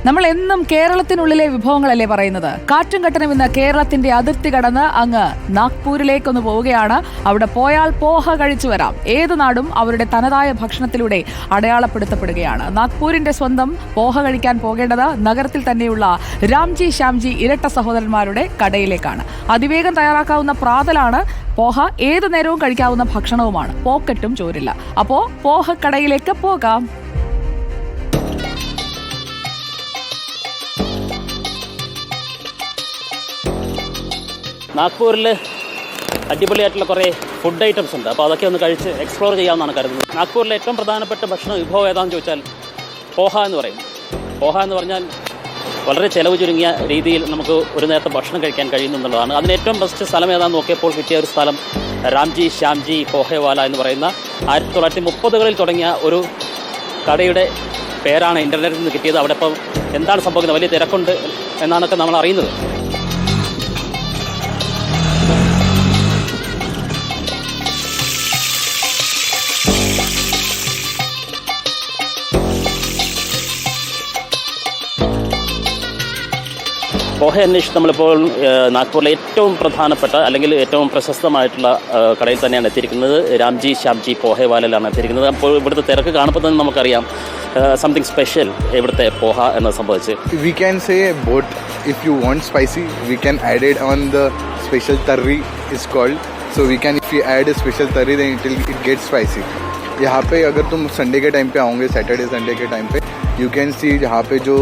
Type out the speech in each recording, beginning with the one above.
നമ്മൾ എന്നും കേരളത്തിനുള്ളിലെ വിഭവങ്ങളല്ലേ പറയുന്നത്. കാറ്റും കട്ടനും ഇന്ന് കേരളത്തിന്റെ അതിർത്തി കടന്ന് അങ്ങ് നാഗ്പൂരിലേക്കൊന്ന് പോവുകയാണ്. അവിടെ പോയാൽ പോഹ കഴിച്ചു വരാം. ഏത് നാടും അവരുടെ തനതായ ഭക്ഷണത്തിലൂടെ അടയാളപ്പെടുത്തപ്പെടുകയാണ്. നാഗ്പൂരിന്റെ സ്വന്തം പോഹ കഴിക്കാൻ പോകേണ്ടത് നഗരത്തിൽ തന്നെയുള്ള രാംജി ശ്യാംജി ഇരട്ട സഹോദരന്മാരുടെ കടയിലേക്കാണ്. അതിവേഗം തയ്യാറാക്കാവുന്ന പ്രാതലാണ് പോഹ. ഏതു നേരവും കഴിക്കാവുന്ന ഭക്ഷണവുമാണ്. പോക്കറ്റും ചോരില്ല. അപ്പോ പോഹ കടയിലേക്ക് പോകാം. നാഗ്പൂരിൽ അടിപൊളിയായിട്ടുള്ള കുറേ ഫുഡ് ഐറ്റംസ് ഉണ്ട്. അപ്പോൾ അതൊക്കെ ഒന്ന് കഴിച്ച് എക്സ്പ്ലോർ ചെയ്യാമെന്നാണ് കരുതുന്നത്. നാഗ്പൂരിലെ ഏറ്റവും പ്രധാനപ്പെട്ട ഭക്ഷണ വിഭവം ഏതാണെന്ന് ചോദിച്ചാൽ പോഹ എന്ന് പറയും. പോഹ എന്ന് പറഞ്ഞാൽ വളരെ ചിലവ് ചുരുങ്ങിയ രീതിയിൽ നമുക്ക് ഒരു നേരത്തെ ഭക്ഷണം കഴിക്കാൻ കഴിയുന്നുള്ളതാണ്. അതിന് ഏറ്റവും ബെസ്റ്റ് സ്ഥലം ഏതാണെന്ന് നോക്കിയപ്പോൾ കിട്ടിയ ഒരു സ്ഥലം രാംജി ശ്യാംജി പോഹേവാല എന്ന് പറയുന്ന 1930കളിൽ തുടങ്ങിയ ഒരു കടയുടെ പേരാണ് ഇൻ്റർനെറ്റിൽ നിന്ന് കിട്ടിയത്. അവിടെ ഇപ്പം എന്താണ് സംഭവിക്കുന്നത്, വലിയ തിരക്കുണ്ട് എന്നാണൊക്കെ നമ്മൾ അറിയുന്നത്. പോഹ അന്വേഷിച്ച് നമ്മളിപ്പോൾ നാഗ്പൂരിലെ ഏറ്റവും പ്രധാനപ്പെട്ട അല്ലെങ്കിൽ ഏറ്റവും പ്രശസ്തമായിട്ടുള്ള കടയിൽ തന്നെയാണ് എത്തിയിരിക്കുന്നത്. രാംജി ശ്യാംജി പോഹേവാലയിലാണ് എത്തിയിരിക്കുന്നത്. അപ്പോൾ ഇവിടുത്തെ തിരക്ക് കാണുമ്പോൾ തന്നെ നമുക്കറിയാം സംതിങ് സ്പെഷ്യൽ ഇവിടുത്തെ പോഹ എന്ന് സംഭവിച്ച്. We can say both. If you want spicy, we can add it on the special tarri is called. So we can, if you add a special tarri, then it gets spicy. यहाँ पे अगर तुम Sunday के time पे आओगे, Saturday Sunday के time पे, you can see यहाँ पे जो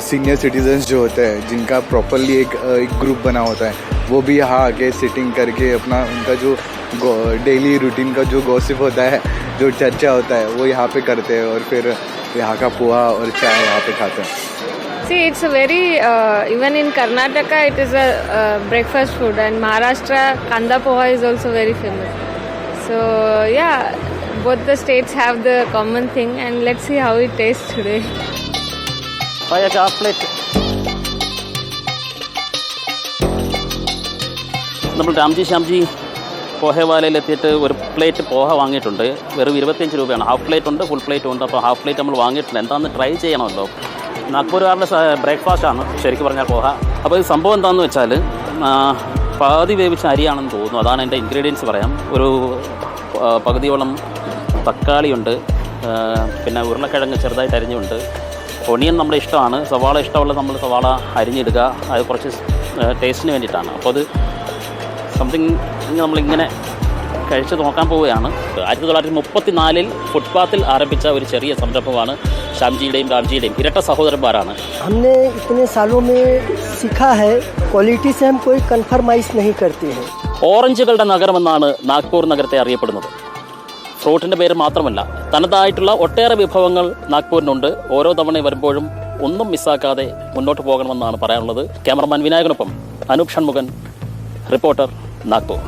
सीनियर सिटीजन्स जो होते हैं, जिनका प्रॉपरली एक ग्रुप बना होता है, वो भी यहाँ आके सिटिंग करके अपना उनका जो डेली रूटीन का जो गॉसिप होता है, जो चर्चा होता है, वो यहाँ पे करते हैं और फिर यहाँ का पोहा और चाय यहाँ पे खाते हैं. See, it's a very, even in Karnataka, it is a breakfast food, and Maharashtra, Kanda poha is also very famous. So, yeah, both the states have the common thing, and let's see how it tastes today. Half plate. നമ്മൾ രാംജി ശ്യാംജി പോഹേവാലയിലെത്തിയിട്ട് ഒരു plate poha വാങ്ങിയിട്ടുണ്ട്. വെറും 25 രൂപയാണ്. Half plate ഉണ്ട്, full പ്ലേറ്റും ഉണ്ട്. അപ്പോൾ half plate നമ്മൾ വാങ്ങിയിട്ടുണ്ട്. എന്താണെന്ന് ട്രൈ ചെയ്യണമല്ലോ. നാഗ്പൂരുകാരുടെ ബ്രേക്ക്ഫാസ്റ്റാണ് ശരിക്കും പറഞ്ഞാൽ പോഹ. അപ്പോൾ ഇത് സംഭവം എന്താണെന്ന് വെച്ചാൽ പാതി വേവിച്ച അരിയാണെന്ന് തോന്നുന്നു. അതാണ് എൻ്റെ ഇൻഗ്രീഡിയൻസ് പറയാം. ഒരു പകുതിയോളം തക്കാളിയുണ്ട്, പിന്നെ ഉരുളക്കിഴങ്ങ് ചെറുതായിട്ട് അരിഞ്ഞുണ്ട്, ഒണിയൻ നമ്മുടെ ഇഷ്ടമാണ്, സവാള ഇഷ്ടമുള്ള നമ്മൾ സവാള അരിഞ്ഞിടുക. അത് കുറച്ച് ടേസ്റ്റിന് വേണ്ടിയിട്ടാണ്. അപ്പോൾ അത് സംതിങ് നമ്മളിങ്ങനെ കഴിച്ച് നോക്കാൻ പോവുകയാണ്. 1934 ഫുട്പാത്തിൽ ആരംഭിച്ച ഒരു ചെറിയ സംരംഭമാണ് ശ്യാംജിയുടെയും രാംജിയുടെയും ഇരട്ട സഹോദരന്മാരാണ്. हमने इतने सालों में सीखा है, क्वालिटी से हम कोई कन्फर्माइज नहीं करते हैं. ഓറഞ്ചുകളുടെ നഗരമെന്നാണ് നാഗ്പൂർ നഗരത്തെ അറിയപ്പെടുന്നത്. ഫ്രൂട്ടിൻ്റെ പേര് മാത്രമല്ല, തനതായിട്ടുള്ള ഒട്ടേറെ വിഭവങ്ങൾ നാഗ്പൂരിനുണ്ട്. ഓരോ തവണ വരുമ്പോഴും ഒന്നും മിസ്സാക്കാതെ മുന്നോട്ട് പോകണമെന്നാണ് പറയാനുള്ളത്. ക്യാമറമാൻ വിനായകനൊപ്പം അനൂപ് ഷൺമുഖൻ, റിപ്പോർട്ടർ, നാഗ്പൂർ.